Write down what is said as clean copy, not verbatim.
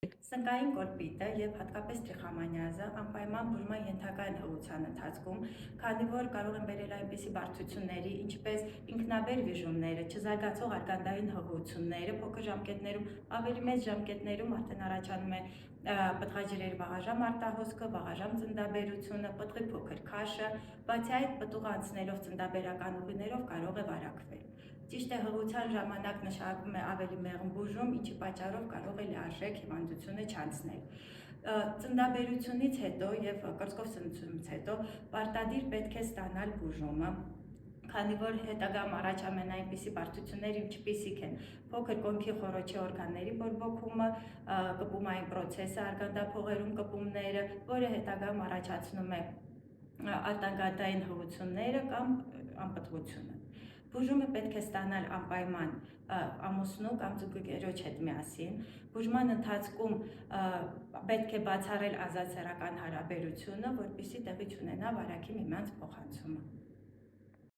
Սնկային կոլպիտը եւ հատկապես տրիխոմանիազը անպայման բուժման ենթակա են հղության ընթացքում, քանի որ կարող են բերել այնպիսի բարդությունների, ինչպես ինքնաբեր վիժումները, չզարգացող արգանդային հղությունները, փոքր ժամկետներում, ավելի մեծ ժամկետներում արդեն առաջանում է պտղաջրերի վաղաժամ արտահոսքը, վաղաժամ ծննդաբերությունը, պտղի փոքր քաշը, բացի այդ պտուղը անցնելով ծննդաբերական ուղիներով կարող է վարակվել։ Ճիշտ է, հղության ժամանակ նշանակում է ավելի մեղմ բուժում, ինչի պատճառով կարող է լիարժեք հիվանդությունը չանցնել։ Ծննդաբերությունից հետո եւ կրծքով սնուցումից հետո պարտադիր պետք է ստանալ բուժումը, քանի որ հետագայում առաջանում այնպիսի բարդություններ, ինչպիսիք են փոքր կոնքի խոռոչի օրգանների բորբոքումը, կպումային պրոցեսը, արգանդափողերում կպումները, որը հետագայում առաջացնում է արտագանդային հղությունները կամ անպտղությունը։ Բուժումը պետք է ստանալ անպայման ամուսնու կամ զուգընկերոջ հետ միասին։ Բուժման ընթացքում պետք է բացառել ազատ սեռական հարաբերությունը, որպեսզի տեղի չունենա վարակի միմյանց փոխանցումը։